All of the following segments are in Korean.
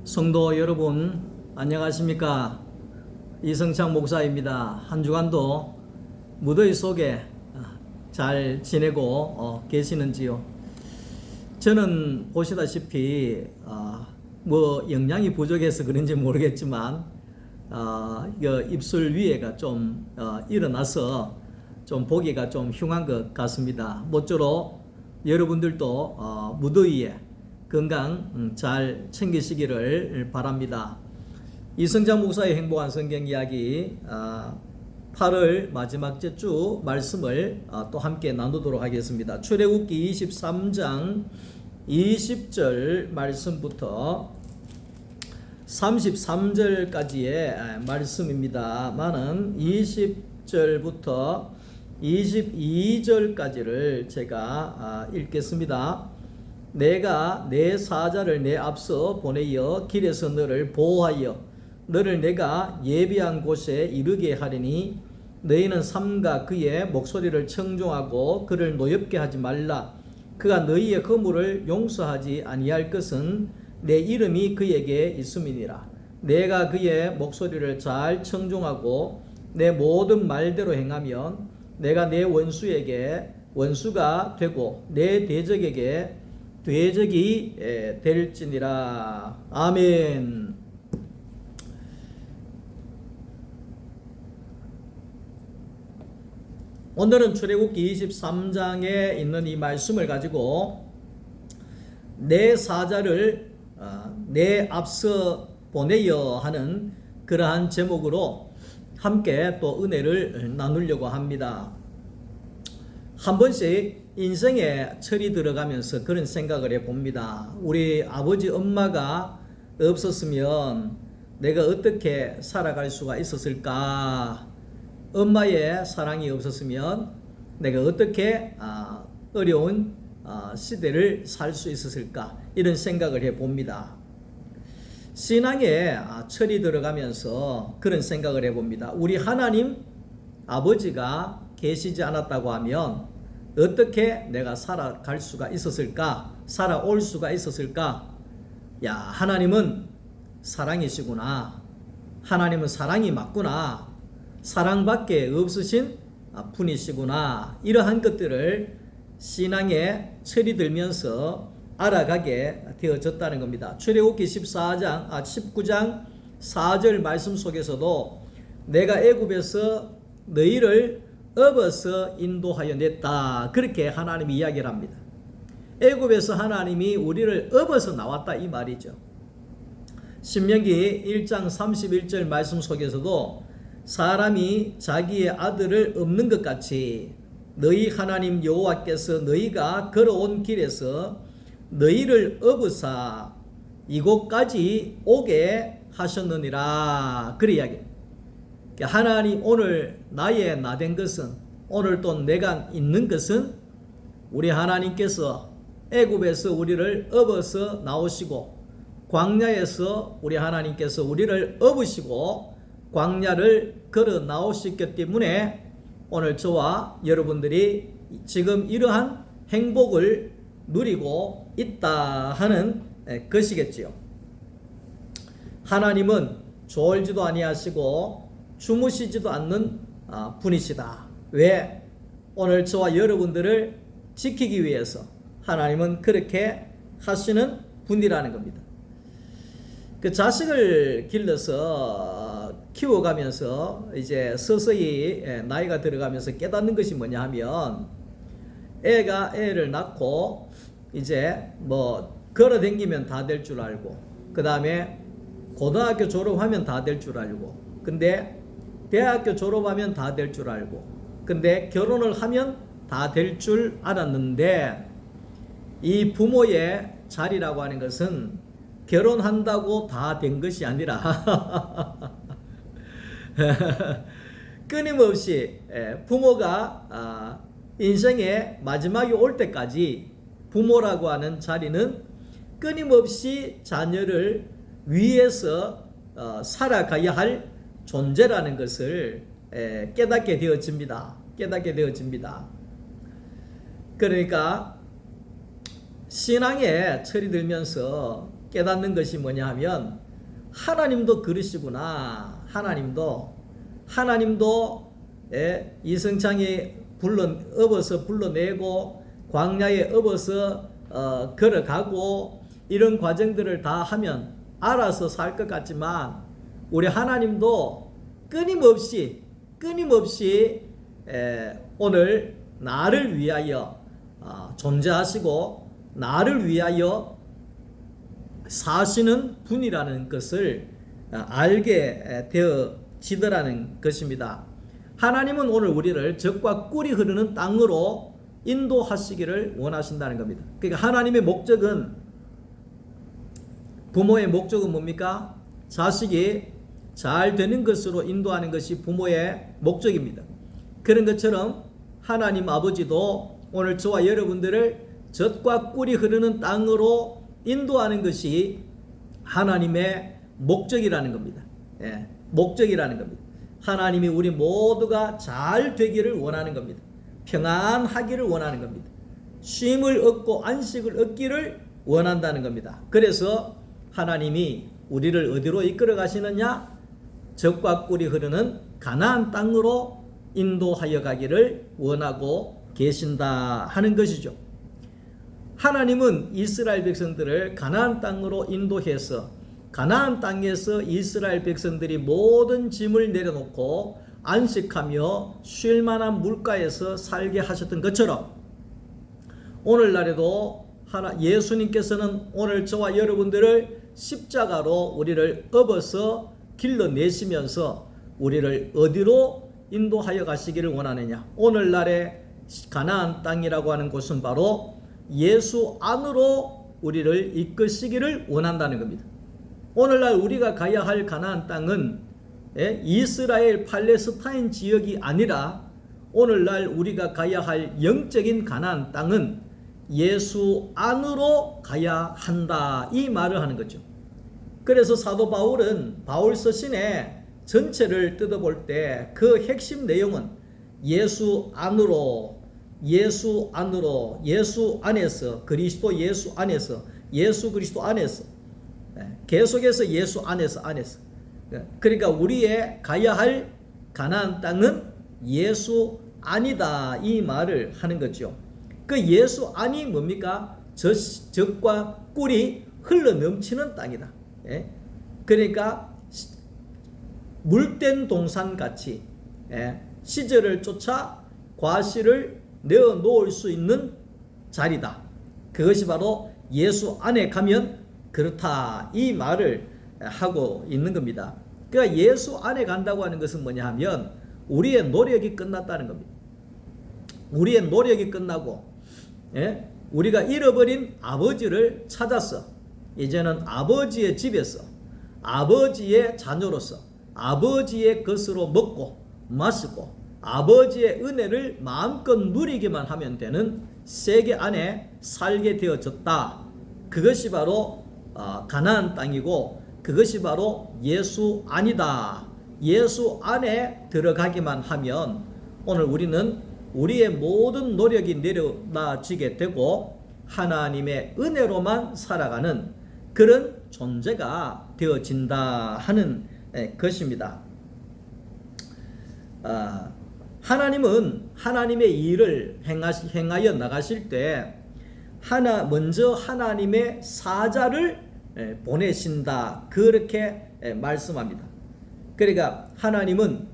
성도 여러분, 안녕하십니까? 이성창 목사입니다. 한 주간도 무더위 속에 잘 지내고 계시는지요? 저는 보시다시피 영양이 부족해서 그런지 모르겠지만 입술 위에가 좀 일어나서 좀 보기가 좀 흉한 것 같습니다. 모쪼록 여러분들도 무더위에 건강 잘 챙기시기를 바랍니다. 이성장 목사의 행복한 성경 이야기 8월 마지막 주 말씀을 또 함께 나누도록 하겠습니다. 출애굽기 23장 20절 말씀부터 33절까지의 말씀입니다만은 20절부터 22절까지를 제가 읽겠습니다. 내가 내 사자를 내 앞서 보내어 길에서 너를 보호하여 너를 내가 예비한 곳에 이르게 하리니 너희는 삼가 그의 목소리를 청종하고 그를 노엽게 하지 말라. 그가 너희의 허물을 용서하지 아니할 것은 내 이름이 그에게 있음이니라. 내가 그의 목소리를 잘 청종하고 내 모든 말대로 행하면 내가 내 원수에게 원수가 되고 내 대적에게 대적이 될지니라. 아멘. 오늘은 출애굽기 23장에 있는 이 말씀을 가지고 내 사자를 내 앞서 보내어 하는 그러한 제목으로 함께 또 은혜를 나누려고 합니다. 한 번씩 인생에 철이 들어가면서 그런 생각을 해봅니다. 우리 아버지 엄마가 없었으면 내가 어떻게 살아갈 수가 있었을까? 엄마의 사랑이 없었으면 내가 어떻게 어려운 시대를 살 수 있었을까? 이런 생각을 해봅니다. 신앙에 철이 들어가면서 그런 생각을 해봅니다. 우리 하나님 아버지가 계시지 않았다고 하면 어떻게 내가 살아갈 수가 있었을까? 살아올 수가 있었을까? 야, 하나님은 사랑이시구나. 하나님은 사랑이 맞구나. 사랑밖에 없으신 분이시구나. 이러한 것들을 신앙에 철이 들면서 알아가게 되어졌다는 겁니다. 출애굽기 19장 4절 말씀 속에서도 내가 애굽에서 너희를 업어서 인도하여 냈다. 그렇게 하나님이 이야기를 합니다. 애굽에서 하나님이 우리를 업어서 나왔다 이 말이죠. 신명기 1장 31절 말씀 속에서도 사람이 자기의 아들을 업는 것 같이 너희 하나님 여호와께서 너희가 걸어온 길에서 너희를 업으사 이곳까지 오게 하셨느니라. 그래 이야기합니다. 하나님 오늘 나의 나된 것은 오늘 또 내가 있는 것은 우리 하나님께서 애굽에서 우리를 업어서 나오시고 광야에서 우리 하나님께서 우리를 업으시고 광야를 걸어 나오셨기 때문에 오늘 저와 여러분들이 지금 이러한 행복을 누리고 있다 하는 것이겠지요. 하나님은 졸지도 아니하시고 주무시지도 않는 분이시다. 왜? 오늘 저와 여러분들을 지키기 위해서 하나님은 그렇게 하시는 분이라는 겁니다. 그 자식을 길러서 키워가면서 이제 서서히 나이가 들어가면서 깨닫는 것이 뭐냐 하면 애가 애를 낳고 이제 걸어 다니면 다 될 줄 알고 그 다음에 고등학교 졸업하면 다 될 줄 알고 근데 대학교 졸업하면 다 될 줄 알고 근데 결혼을 하면 다 될 줄 알았는데 이 부모의 자리라고 하는 것은 결혼한다고 다 된 것이 아니라 끊임없이 부모가 인생의 마지막이 올 때까지 부모라고 하는 자리는 끊임없이 자녀를 위해서 살아가야 할 존재라는 것을 깨닫게 되어집니다. 그러니까 신앙에 철이 들면서 깨닫는 것이 뭐냐 하면 하나님도 그러시구나. 하나님도 이성창이 업어서 불러내고 광야에 업어서 걸어가고 이런 과정들을 다 하면 알아서 살 것 같지만 우리 하나님도 끊임없이 오늘 나를 위하여 존재하시고 나를 위하여 사시는 분이라는 것을 알게 되어지더라는 것입니다. 하나님은 오늘 우리를 젖과 꿀이 흐르는 땅으로 인도하시기를 원하신다는 겁니다. 그러니까 하나님의 목적은, 부모의 목적은 뭡니까? 자식이 잘 되는 것으로 인도하는 것이 부모의 목적입니다. 그런 것처럼 하나님 아버지도 오늘 저와 여러분들을 젖과 꿀이 흐르는 땅으로 인도하는 것이 하나님의 목적이라는 겁니다. 목적이라는 겁니다. 하나님이 우리 모두가 잘 되기를 원하는 겁니다. 평안하기를 원하는 겁니다. 쉼을 얻고 안식을 얻기를 원한다는 겁니다. 그래서 하나님이 우리를 어디로 이끌어 가시느냐? 젖과 꿀이 흐르는 가나안 땅으로 인도하여 가기를 원하고 계신다 하는 것이죠. 하나님은 이스라엘 백성들을 가나안 땅으로 인도해서 가나안 땅에서 이스라엘 백성들이 모든 짐을 내려놓고 안식하며 쉴 만한 물가에서 살게 하셨던 것처럼 오늘날에도 예수님께서는 오늘 저와 여러분들을 십자가로 우리를 업어서 길러내시면서 우리를 어디로 인도하여 가시기를 원하느냐? 오늘날의 가나안 땅이라고 하는 곳은 바로 예수 안으로 우리를 이끄시기를 원한다는 겁니다. 오늘날 우리가 가야 할 가나안 땅은 이스라엘 팔레스타인 지역이 아니라 오늘날 우리가 가야 할 영적인 가나안 땅은 예수 안으로 가야 한다, 이 말을 하는 거죠. 그래서 사도 바울은 바울 서신의 전체를 뜯어볼 때 그 핵심 내용은 예수 안으로, 예수 안에서, 그리스도 예수 안에서, 예수 그리스도 안에서, 계속해서 예수 안에서. 그러니까 우리의 가야 할 가나안 땅은 예수 안이다, 이 말을 하는 거죠. 그 예수 안이 뭡니까? 젖과 꿀이 흘러 넘치는 땅이다. 그러니까 물된 동산같이 시절을 쫓아 과실을 내어 놓을 수 있는 자리다. 그것이 바로 예수 안에 가면 그렇다, 이 말을 하고 있는 겁니다. 그러니까 예수 안에 간다고 하는 것은 뭐냐 하면 우리의 노력이 끝났다는 겁니다. 우리의 노력이 끝나고 우리가 잃어버린 아버지를 찾아서 이제는 아버지의 집에서 아버지의 자녀로서 아버지의 것으로 먹고 마시고 아버지의 은혜를 마음껏 누리기만 하면 되는 세계 안에 살게 되어졌다. 그것이 바로 가나안 땅이고 그것이 바로 예수 안이다. 예수 안에 들어가기만 하면 오늘 우리는 우리의 모든 노력이 내려놔지게 되고 하나님의 은혜로만 살아가는 그런 존재가 되어진다 하는 것입니다. 하나님은 하나님의 일을 행하여 나가실 때 먼저 하나님의 사자를 보내신다, 그렇게 말씀합니다. 그러니까 하나님은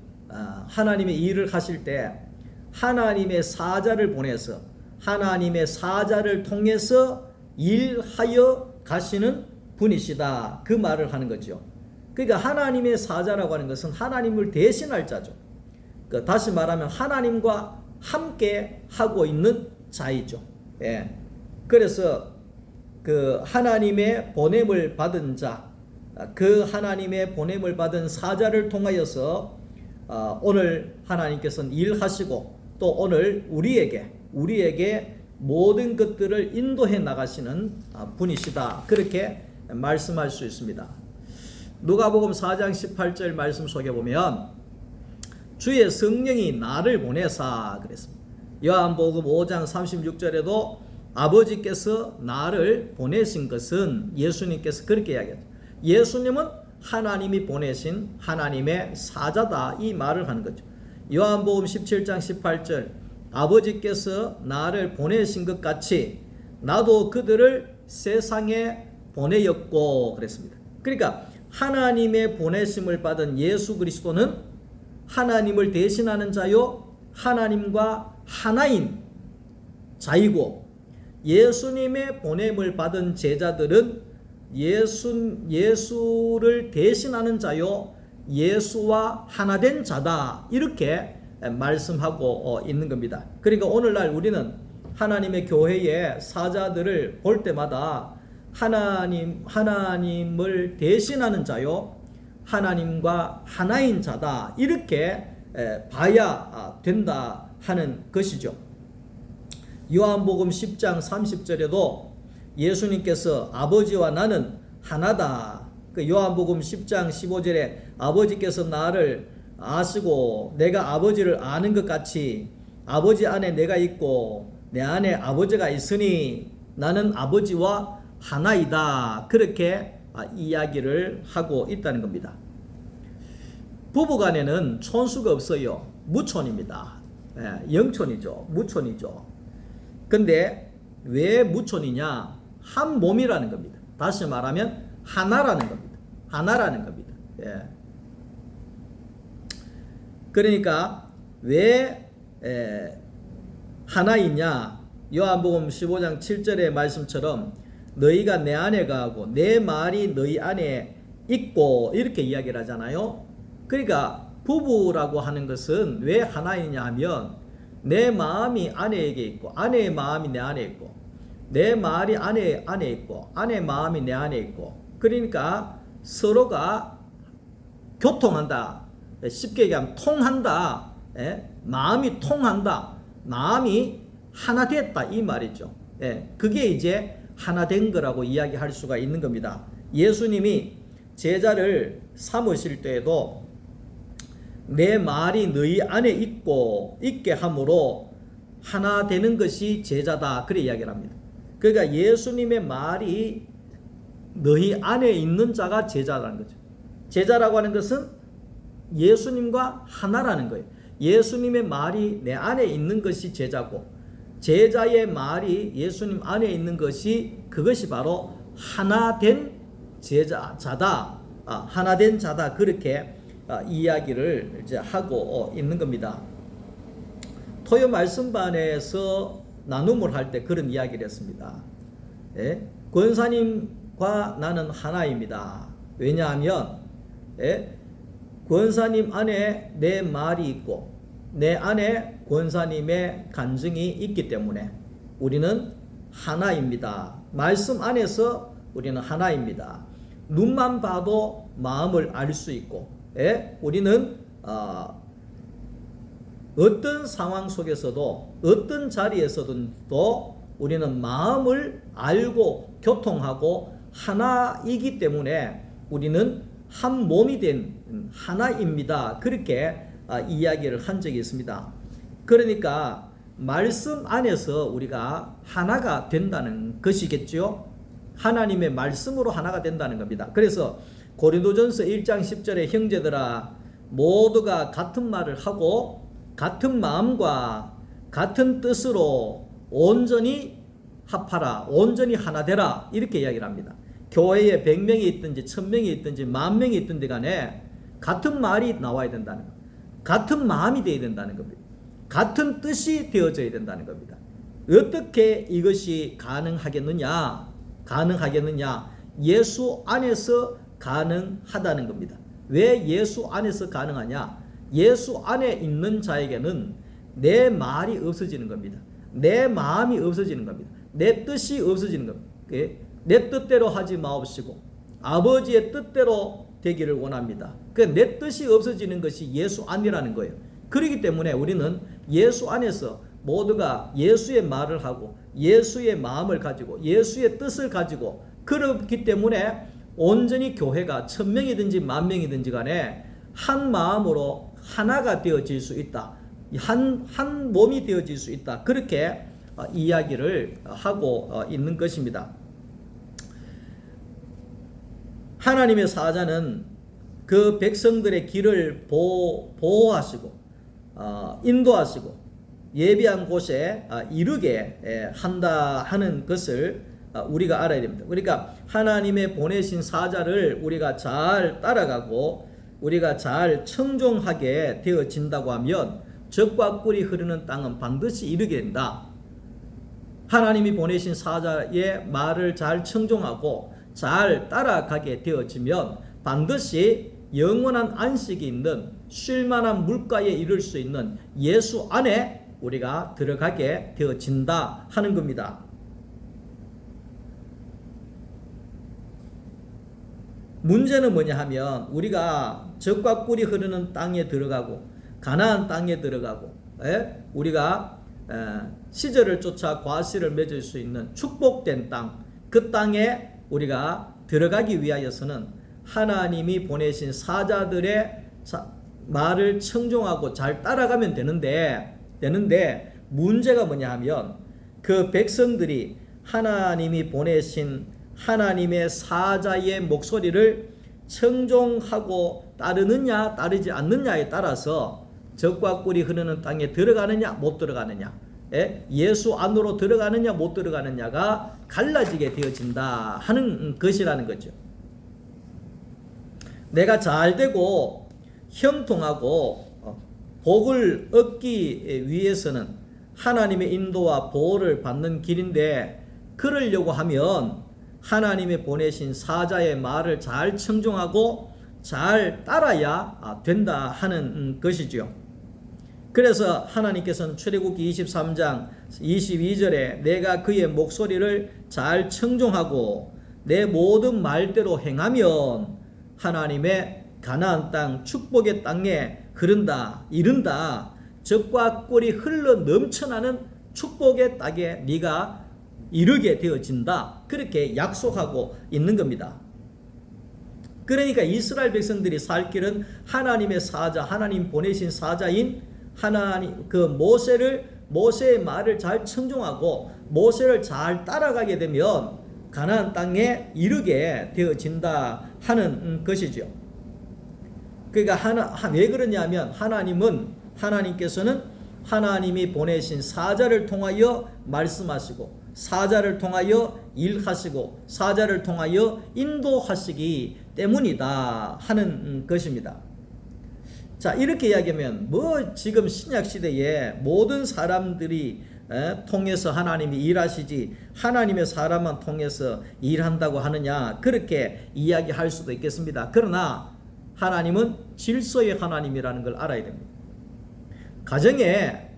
하나님의 일을 하실 때 하나님의 사자를 보내서 하나님의 사자를 통해서 일하여 가시는 분이시다, 그 말을 하는 거죠. 그러니까 하나님의 사자라고 하는 것은 하나님을 대신할 자죠. 다시 말하면 하나님과 함께 하고 있는 자이죠. 그래서 그 하나님의 보냄을 받은 자, 그 하나님의 보냄을 받은 사자를 통하여서 오늘 하나님께서는 일하시고 또 오늘 우리에게 모든 것들을 인도해 나가시는 분이시다, 그렇게 말씀할 수 있습니다. 누가복음 4장 18절 말씀 속에 보면 주의 성령이 나를 보내사 그랬습니다. 요한복음 5장 36절에도 아버지께서 나를 보내신 것은 예수님께서 그렇게 이야기하죠. 예수님은 하나님이 보내신 하나님의 사자다 이 말을 하는 거죠. 요한복음 17장 18절 아버지께서 나를 보내신 것 같이 나도 그들을 세상에 보내었고 그랬습니다. 그러니까 하나님의 보내심을 받은 예수 그리스도는 하나님을 대신하는 자요 하나님과 하나인 자이고 예수님의 보냄을 받은 제자들은 예수를 대신하는 자요 예수와 하나된 자다 이렇게 말씀하고 있는 겁니다. 그러니까 오늘날 우리는 하나님의 교회의 사자들을 볼 때마다 하나님을 대신하는 자요 하나님과 하나인 자다 이렇게 봐야 된다 하는 것이죠. 요한복음 10장 30절에도 예수님께서 아버지와 나는 하나다. 그 요한복음 10장 15절에 아버지께서 나를 아시고 내가 아버지를 아는 것 같이 아버지 안에 내가 있고 내 안에 아버지가 있으니 나는 아버지와 하나이다. 그렇게 이야기를 하고 있다는 겁니다. 부부간에는 촌수가 없어요. 무촌입니다. 영촌이죠. 무촌이죠. 근데 왜 무촌이냐? 한 몸이라는 겁니다. 다시 말하면 하나라는 겁니다. 하나라는 겁니다. 그러니까 왜 하나이냐? 요한복음 15장 7절의 말씀처럼 너희가 내 안에 거하고 내 말이 너희 안에 있고 이렇게 이야기를 하잖아요. 그러니까 부부라고 하는 것은 왜 하나이냐 하면 내 마음이 아내에게 있고 아내의 마음이 내 안에 있고 내 말이 아내 안에 있고 아내 마음이 내 안에 있고 그러니까 서로가 교통한다. 쉽게 얘기하면 통한다. 마음이 통한다. 마음이 하나 됐다 이 말이죠. 그게 이제 하나 된 거라고 이야기할 수가 있는 겁니다. 예수님이 제자를 삼으실 때에도 내 말이 너희 안에 있게 함으로 하나 되는 것이 제자다 그래 이야기를 합니다. 그러니까 예수님의 말이 너희 안에 있는 자가 제자라는 거죠. 제자라고 하는 것은 예수님과 하나라는 거예요. 예수님의 말이 내 안에 있는 것이 제자고 제자의 말이 예수님 안에 있는 것이 그것이 바로 하나된 자다. 하나된 자다 그렇게 이야기를 이제 하고 있는 겁니다. 토요 말씀반에서 나눔을 할 때 그런 이야기를 했습니다. 권사님과 나는 하나입니다. 왜냐하면 권사님 안에 내 말이 있고 내 안에 권사님의 간증이 있기 때문에 우리는 하나입니다. 말씀 안에서 우리는 하나입니다. 눈만 봐도 마음을 알 수 있고 우리는 어떤 상황 속에서도 어떤 자리에서도 우리는 마음을 알고 교통하고 하나이기 때문에 우리는 한 몸이 된 하나입니다. 그렇게 이야기를 한 적이 있습니다. 그러니까 말씀 안에서 우리가 하나가 된다는 것이겠죠. 하나님의 말씀으로 하나가 된다는 겁니다. 그래서 고린도전서 1장 10절에 형제들아 모두가 같은 말을 하고 같은 마음과 같은 뜻으로 온전히 합하라. 온전히 하나 되라. 이렇게 이야기를 합니다. 교회에 100명이 있든지 1000명이 있든지 10,000명이 있든지 간에 같은 말이 나와야 된다는 겁니다. 같은 마음이 되어야 된다는 겁니다. 같은 뜻이 되어져야 된다는 겁니다. 어떻게 이것이 가능하겠느냐? 예수 안에서 가능하다는 겁니다. 왜 예수 안에서 가능하냐? 예수 안에 있는 자에게는 내 말이 없어지는 겁니다. 내 마음이 없어지는 겁니다. 내 뜻이 없어지는 겁니다. 내 뜻대로 하지 마옵시고 아버지의 뜻대로 되기를 원합니다. 내 뜻이 없어지는 것이 예수 안이라는 거예요. 그렇기 때문에 우리는 예수 안에서 모두가 예수의 말을 하고 예수의 마음을 가지고 예수의 뜻을 가지고 그렇기 때문에 온전히 교회가 1000명이든지 10,000명이든지 간에 한 마음으로 하나가 되어질 수 있다. 한 몸이 되어질 수 있다. 그렇게 이야기를 하고 있는 것입니다. 하나님의 사자는 그 백성들의 길을 보호하시고 인도하시고 예비한 곳에 이르게 한다 하는 것을 우리가 알아야 됩니다. 그러니까 하나님의 보내신 사자를 우리가 잘 따라가고 우리가 잘 청종하게 되어진다고 하면 적과 꿀이 흐르는 땅은 반드시 이르게 된다. 하나님이 보내신 사자의 말을 잘 청종하고 잘 따라가게 되어지면 반드시 영원한 안식이 있는 쉴만한 물가에 이를 수 있는 예수 안에 우리가 들어가게 되어진다 하는 겁니다. 문제는 뭐냐 하면 우리가 적과 꿀이 흐르는 땅에 들어가고 가나안 땅에 들어가고 우리가 시절을 쫓아 과실을 맺을 수 있는 축복된 땅, 그 땅에 우리가 들어가기 위하여서는 하나님이 보내신 사자들의 말을 청종하고 잘 따라가면 되는데 문제가 뭐냐 하면 그 백성들이 하나님이 보내신 하나님의 사자의 목소리를 청종하고 따르느냐 따르지 않느냐에 따라서 적과 꿀이 흐르는 땅에 들어가느냐 못 들어가느냐, 예수 안으로 들어가느냐 못 들어가느냐가 갈라지게 되어진다 하는 것이라는 거죠. 내가 잘되고 형통하고 복을 얻기 위해서는 하나님의 인도와 보호를 받는 길인데, 그러려고 하면 하나님이 보내신 사자의 말을 잘 청종하고 잘 따라야 된다 하는 것이죠. 그래서 하나님께서는 출애굽기 23장 22절에 내가 그의 목소리를 잘 청종하고 내 모든 말대로 행하면 하나님의 가나안 땅 축복의 땅에 이른다. 적과 꿀이 흘러 넘쳐나는 축복의 땅에 네가 이르게 되어진다. 그렇게 약속하고 있는 겁니다. 그러니까 이스라엘 백성들이 살 길은 하나님의 사자, 하나님 보내신 사자인 하나님 그 모세의 말을 잘 청종하고 모세를 잘 따라가게 되면 가나안 땅에 이르게 되어진다 하는 것이죠. 그러니까 왜 그러냐면 하나님께서는 하나님이 보내신 사자를 통하여 말씀하시고 사자를 통하여 일하시고 사자를 통하여 인도하시기 때문이다 하는 것입니다. 자, 이렇게 이야기하면 지금 신약 시대에 모든 사람들이 통해서 하나님이 일하시지 하나님의 사람만 통해서 일한다고 하느냐, 그렇게 이야기할 수도 있겠습니다. 그러나 하나님은 질서의 하나님이라는 걸 알아야 됩니다. 가정에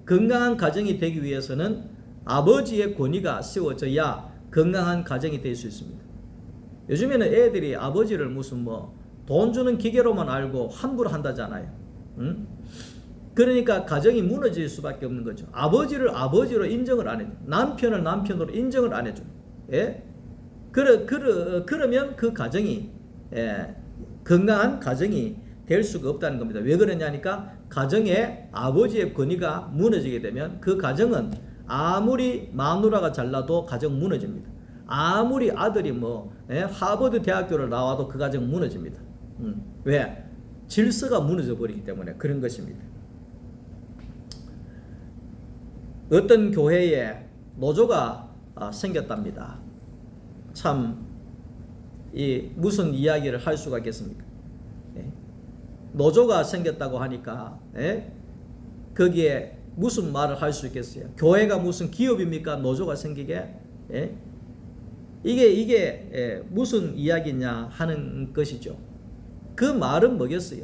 건강한 가정이 되기 위해서는 아버지의 권위가 세워져야 건강한 가정이 될 수 있습니다. 요즘에는 애들이 아버지를 무슨 돈 주는 기계로만 알고 함부로 한다잖아요. 그러니까 가정이 무너질 수밖에 없는 거죠. 아버지를 아버지로 인정을 안 해줘. 남편을 남편으로 인정을 안 해줘. 그러면 그 가정이 건강한 가정이 될 수가 없다는 겁니다. 왜 그러냐니까 가정에 아버지의 권위가 무너지게 되면 그 가정은 아무리 마누라가 잘나도 가정 무너집니다. 아무리 아들이 하버드 대학교를 나와도 그 가정 무너집니다. 왜? 질서가 무너져 버리기 때문에 그런 것입니다. 어떤 교회에 노조가 생겼답니다. 참 무슨 이야기를 할 수가 있겠습니까? 노조가 생겼다고 하니까 거기에 무슨 말을 할 수 있겠어요? 교회가 무슨 기업입니까? 노조가 생기게? 이게 무슨 이야기냐 하는 것이죠. 그 말은 뭐겠어요?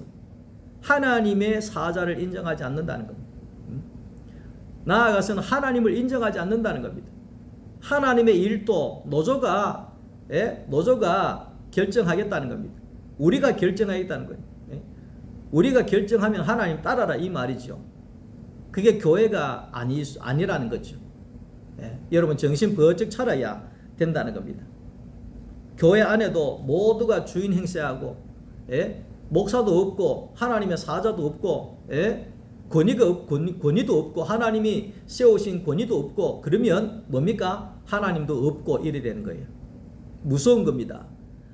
하나님의 사자를 인정하지 않는다는 겁니다. 나아가서는 하나님을 인정하지 않는다는 겁니다. 하나님의 일도 노조가 결정하겠다는 겁니다. 우리가 결정하겠다는 거예요. 우리가 결정하면 하나님 따라라 이 말이죠. 그게 교회가 아니라는 거죠. 여러분 정신 번쩍 차려야 된다는 겁니다. 교회 안에도 모두가 주인 행세하고 목사도 없고 하나님의 사자도 없고 권위도 없고 하나님이 세우신 권위도 없고 그러면 뭡니까? 하나님도 없고 이래 되는 거예요. 무서운 겁니다.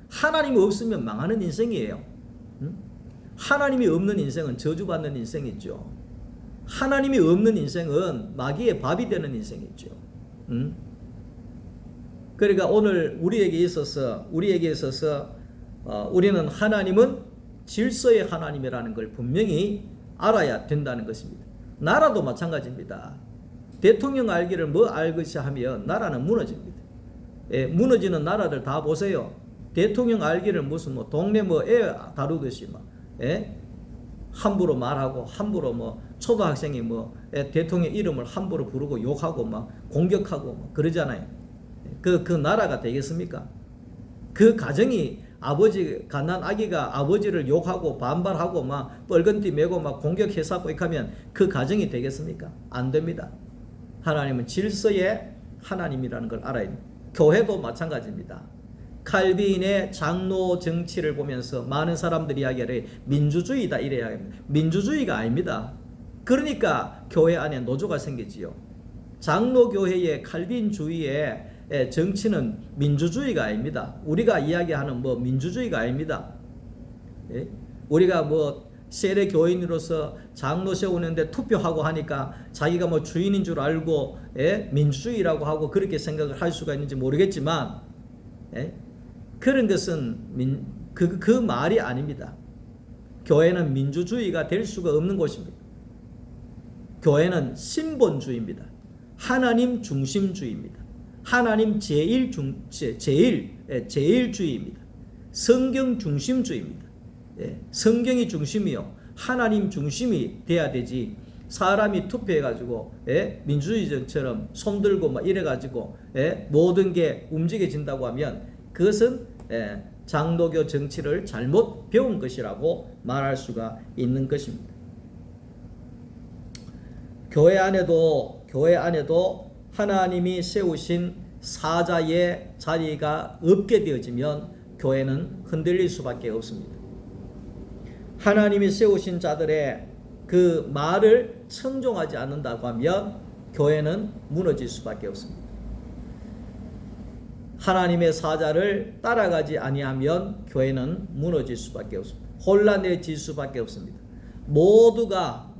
하나님이 없으면 망하는 인생이에요. 하나님이 없는 인생은 저주받는 인생이죠. 하나님이 없는 인생은 마귀의 밥이 되는 인생이죠. 그러니까 오늘 우리에게 있어서 우리는 하나님은 질서의 하나님이라는 걸 분명히 알아야 된다는 것입니다. 나라도 마찬가지입니다. 대통령 알기를 뭐 알것이 하면 나라는 무너집니다. 예, 무너지는 나라들 다 보세요. 대통령 알기를 무슨 뭐 동네 뭐 애 다루듯이 막 함부로 말하고 함부로 뭐 초등학생이 뭐 대통령 이름을 함부로 부르고 욕하고 막 공격하고 막 그러잖아요. 그 나라가 되겠습니까? 그 가정이 아버지 갓난 아기가 아버지를 욕하고 반발하고 막 뻘건띠 메고 막 공격해서고 이렇게 하면 그 가정이 되겠습니까? 안 됩니다. 하나님은 질서의 하나님이라는 걸 알아야 됩니다. 교회도 마찬가지입니다. 칼빈의 장로 정치를 보면서 많은 사람들이 이야기를 민주주의다 이래야 합니다. 민주주의가 아닙니다. 그러니까 교회 안에 노조가 생기지요. 장로교회의 칼빈주의의 정치는 민주주의가 아닙니다. 우리가 이야기하는 뭐 민주주의가 아닙니다. 예? 우리가 뭐 세례 교인으로서 장로 세우는데 투표하고 하니까 자기가 뭐 주인인 줄 알고 민주주의라고 하고 그렇게 생각을 할 수가 있는지 모르겠지만 그런 것은 그 말이 아닙니다. 교회는 민주주의가 될 수가 없는 곳입니다. 교회는 신본주의입니다. 하나님 중심주의입니다. 하나님 제일주의입니다. 성경 중심주의입니다. 성경이 중심이요. 하나님 중심이 돼야 되지. 사람이 투표해가지고 민주주의처럼 손들고 막 이래가지고 모든 게 움직여진다고 하면 그것은 장로교 정치를 잘못 배운 것이라고 말할 수가 있는 것입니다. 교회 안에도 하나님이 세우신 사자의 자리가 없게 되어지면 교회는 흔들릴 수밖에 없습니다. 하나님이 세우신 자들의 그 말을 청종하지 않는다고 하면 교회는 무너질 수밖에 없습니다. 하나님의 사자를 따라가지 아니하면 교회는 무너질 수밖에 없습니다. 혼란해질 수밖에 없습니다. 모두가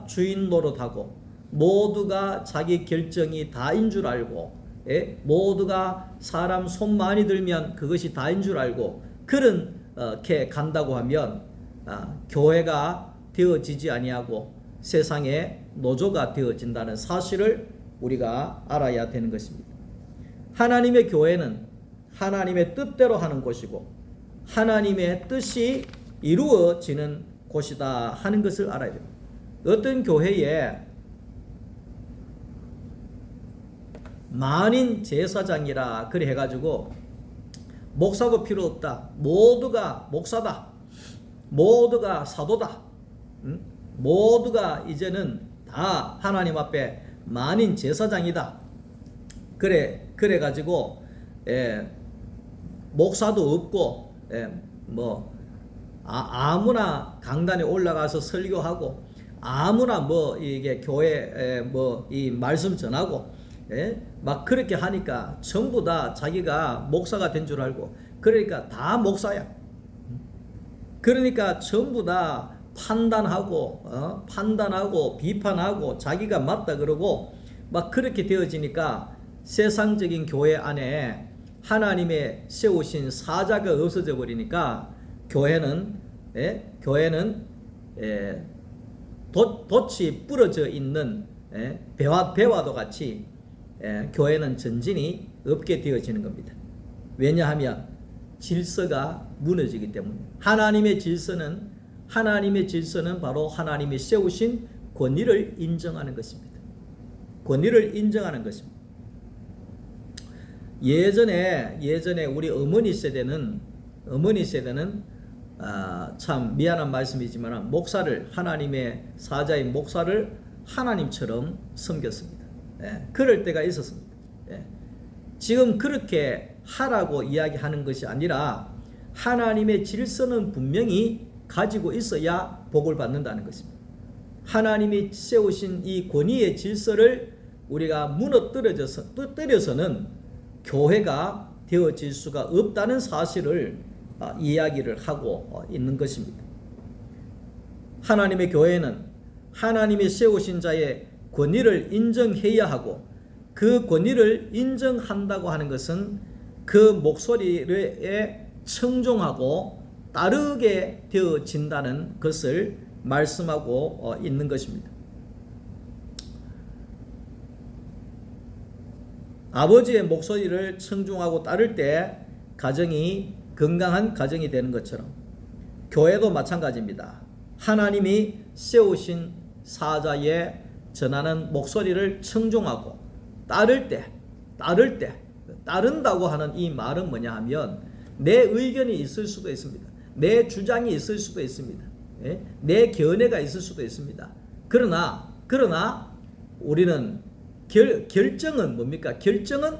주인 노릇하고 모두가 자기 결정이 다인 줄 알고 모두가 사람 손 많이 들면 그것이 다인 줄 알고 그렇게 간다고 하면 교회가 되어지지 아니하고 세상의 노조가 되어진다는 사실을 우리가 알아야 되는 것입니다. 하나님의 교회는 하나님의 뜻대로 하는 곳이고 하나님의 뜻이 이루어지는 곳이다 하는 것을 알아야 됩니다. 어떤 교회에 만인 제사장이라 그래 해가지고 목사가 필요 없다. 모두가 목사다. 모두가 사도다. 모두가 이제는 다 하나님 앞에 만인 제사장이다. 그래가지고 목사도 없고 아무나 강단에 올라가서 설교하고 아무나 뭐 이게 교회 뭐 이 말씀 전하고 막 그렇게 하니까 전부 다 자기가 목사가 된 줄 알고 그러니까 다 목사야. 그러니까 전부 다 판단하고 비판하고 자기가 맞다 그러고 막 그렇게 되어지니까 세상적인 교회 안에 하나님의 세우신 사자가 없어져 버리니까 교회는 돛이 부러져 있는 배와도 같이 교회는 전진이 없게 되어지는 겁니다. 왜냐하면 질서가 무너지기 때문에 하나님의 질서는 바로 하나님이 세우신 권위를 인정하는 것입니다. 권위를 인정하는 것입니다. 예전에 우리 어머니 세대는 참 미안한 말씀이지만 하나님의 사자인 목사를 하나님처럼 섬겼습니다. 그럴 때가 있었습니다. 지금 그렇게 하라고 이야기하는 것이 아니라 하나님의 질서는 분명히 가지고 있어야 복을 받는다는 것입니다. 하나님이 세우신 이 권위의 질서를 우리가 무너뜨려서는 교회가 되어질 수가 없다는 사실을 이야기를 하고 있는 것입니다. 하나님의 교회는 하나님이 세우신 자의 권위를 인정해야 하고, 그 권위를 인정한다고 하는 것은 그 목소리에 청종하고 따르게 되어진다는 것을 말씀하고 있는 것입니다. 아버지의 목소리를 청중하고 따를 때 가정이 건강한 가정이 되는 것처럼 교회도 마찬가지입니다. 하나님이 세우신 사자의 전하는 목소리를 청중하고 따른다고 하는 이 말은 뭐냐 하면, 내 의견이 있을 수도 있습니다. 내 주장이 있을 수도 있습니다. 내 견해가 있을 수도 있습니다. 그러나 우리는 결정은 뭡니까? 결정은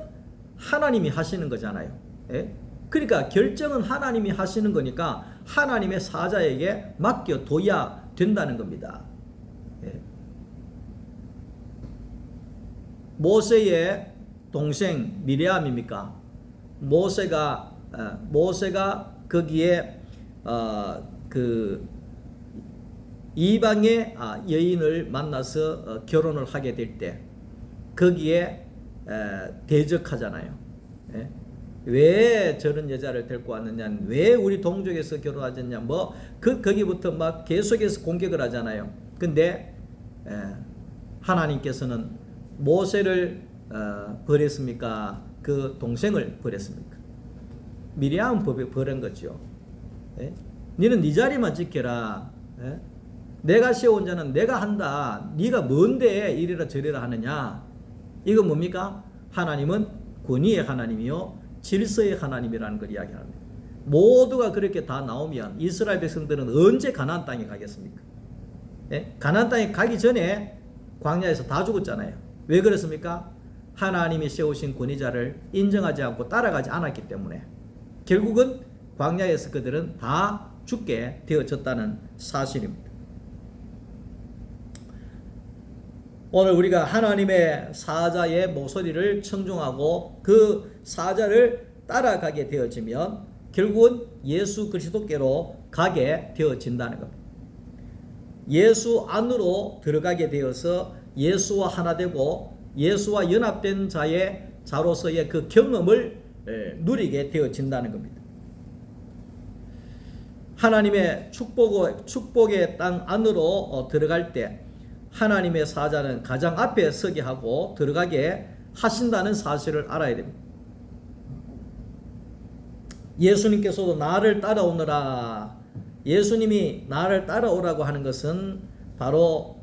하나님이 하시는 거잖아요. 그러니까 결정은 하나님이 하시는 거니까 하나님의 사자에게 맡겨둬야 된다는 겁니다. 모세의 동생 미리암입니까? 모세가 거기에 그 이방의 여인을 만나서 결혼을 하게 될 때 거기에 대적하잖아요. 왜 저런 여자를 데리고 왔느냐, 왜 우리 동족에서 결혼하셨냐, 거기부터 막 계속해서 공격을 하잖아요. 근데 하나님께서는 모세를 버렸습니까? 그 동생을 버렸습니까? 미리암은 버린 거죠. 너는 네 자리만 지켜라. 내가 세운 자는 내가 한다. 네가 뭔데 이리라 저리라 하느냐? 이건 뭡니까? 하나님은 권위의 하나님이요 질서의 하나님이라는 걸 이야기합니다. 모두가 그렇게 다 나오면 이스라엘 백성들은 언제 가나안 땅에 가겠습니까? 가나안 땅에 가기 전에 광야에서 다 죽었잖아요. 왜 그렇습니까? 하나님이 세우신 권위자를 인정하지 않고 따라가지 않았기 때문에 결국은 광야에서 그들은 다 죽게 되어졌다는 사실입니다. 오늘 우리가 하나님의 사자의 목소리를 청중하고 그 사자를 따라가게 되어지면 결국은 예수 그리스도께로 가게 되어진다는 겁니다. 예수 안으로 들어가게 되어서 예수와 하나 되고 예수와 연합된 자로서의 그 경험을 누리게 되어진다는 겁니다. 하나님의 축복의 땅 안으로 들어갈 때 하나님의 사자는 가장 앞에 서게 하고 들어가게 하신다는 사실을 알아야 됩니다. 예수님께서도 나를 따라오너라. 예수님이 나를 따라오라고 하는 것은 바로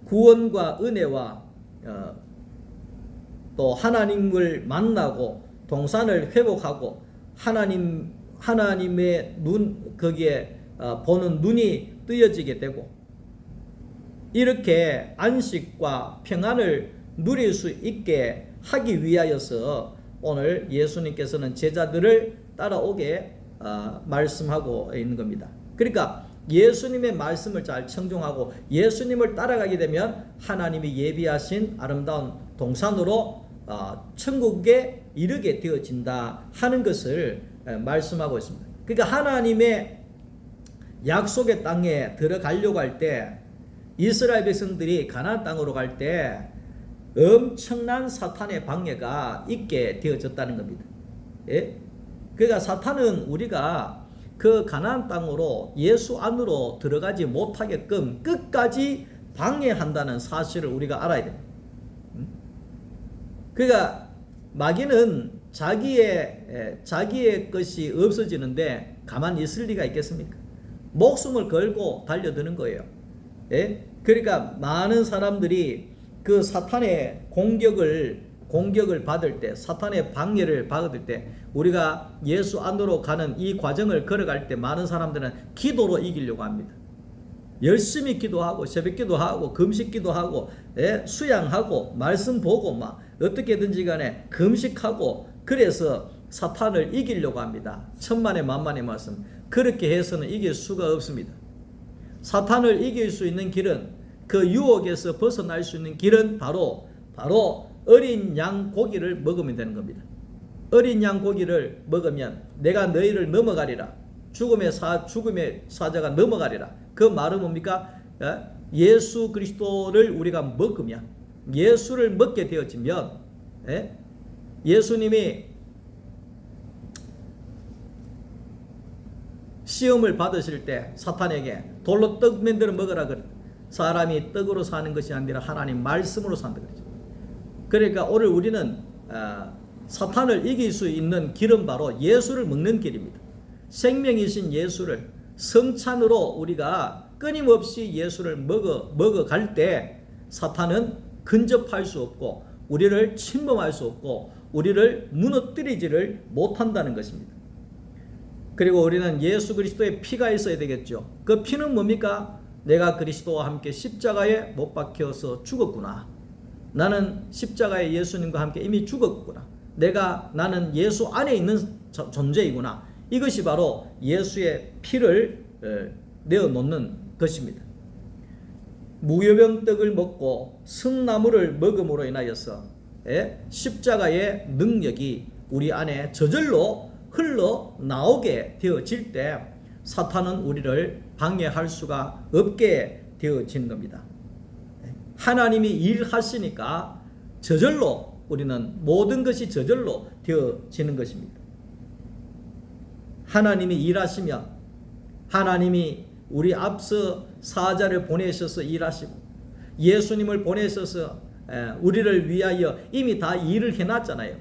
구원과 은혜와 또 하나님을 만나고 동산을 회복하고 하나님의 눈 거기에 보는 눈이 뜨여지게 되고 이렇게 안식과 평안을 누릴 수 있게 하기 위하여서 오늘 예수님께서는 제자들을 따라오게 말씀하고 있는 겁니다. 그러니까 예수님의 말씀을 잘 청종하고 예수님을 따라가게 되면 하나님이 예비하신 아름다운 동산으로 천국에 이르게 되어진다 하는 것을 말씀하고 있습니다. 그러니까 하나님의 약속의 땅에 들어가려고 할 때 이스라엘 백성들이 가나안 땅으로 갈 때 엄청난 사탄의 방해가 있게 되어졌다는 겁니다. 그러니까 사탄은 우리가 그 가나안 땅으로 예수 안으로 들어가지 못하게끔 끝까지 방해한다는 사실을 우리가 알아야 됩니다. 그러니까 마귀는 자기의 것이 없어지는데 가만히 있을 리가 있겠습니까? 목숨을 걸고 달려드는 거예요. 그러니까 많은 사람들이 그 사탄의 공격을 받을 때, 사탄의 방해를 받을 때, 우리가 예수 안으로 가는 이 과정을 걸어갈 때 많은 사람들은 기도로 이기려고 합니다. 열심히 기도하고 새벽 기도하고 금식 기도하고 수양하고 말씀 보고 막 어떻게든지 간에 금식하고 그래서 사탄을 이기려고 합니다. 천만의 만만의 말씀. 그렇게 해서는 이길 수가 없습니다. 사탄을 이길 수 있는 길은, 그 유혹에서 벗어날 수 있는 길은 바로 어린 양 고기를 먹으면 되는 겁니다. 어린 양 고기를 먹으면 내가 너희를 넘어가리라. 죽음의 사자가 넘어가리라. 그 말은 뭡니까? 예수 그리스도를 우리가 먹으면, 예수를 먹게 되어지면, 예수님이 시험을 받으실 때 사탄에게 돌로 떡 만들어 먹으라 그랬다. 사람이 떡으로 사는 것이 아니라 하나님 말씀으로 산다 그랬죠. 그러니까 오늘 우리는 사탄을 이길 수 있는 길은 바로 예수를 먹는 길입니다. 생명이신 예수를 성찬으로 우리가 끊임없이 예수를 먹어갈 때 사탄은 근접할 수 없고 우리를 침범할 수 없고 우리를 무너뜨리지를 못한다는 것입니다. 그리고 우리는 예수 그리스도의 피가 있어야 되겠죠. 그 피는 뭡니까? 내가 그리스도와 함께 십자가에 못 박혀서 죽었구나. 나는 십자가에 예수님과 함께 이미 죽었구나. 나는 예수 안에 있는 존재이구나. 이것이 바로 예수의 피를 내어놓는 것입니다. 무교병떡을 먹고 승나무를 먹음으로 인하여서 십자가의 능력이 우리 안에 저절로 흘러나오게 되어질 때 사탄은 우리를 방해할 수가 없게 되어지는 겁니다. 하나님이 일하시니까 저절로 우리는 모든 것이 저절로 되어지는 것입니다. 하나님이 일하시면 하나님이 우리 앞서 사자를 보내셔서 일하시고 예수님을 보내셔서 우리를 위하여 이미 다 일을 해놨잖아요.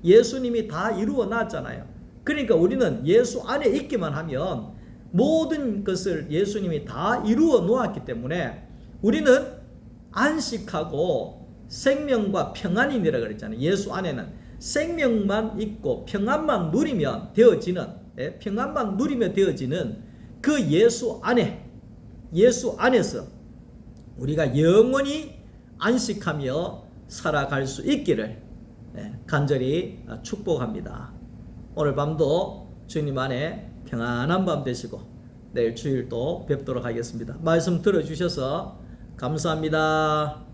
예수님이 다 이루어 놨잖아요. 그러니까 우리는 예수 안에 있기만 하면 모든 것을 예수님이 다 이루어 놓았기 때문에 우리는 안식하고 생명과 평안이니라 그랬잖아요. 예수 안에는 생명만 있고 평안만 누리면 되어지는 그 예수 안에서 우리가 영원히 안식하며 살아갈 수 있기를 간절히 축복합니다. 오늘 밤도 주님 안에 평안한 밤 되시고 내일 주일 또 뵙도록 하겠습니다. 말씀 들어주셔서 감사합니다.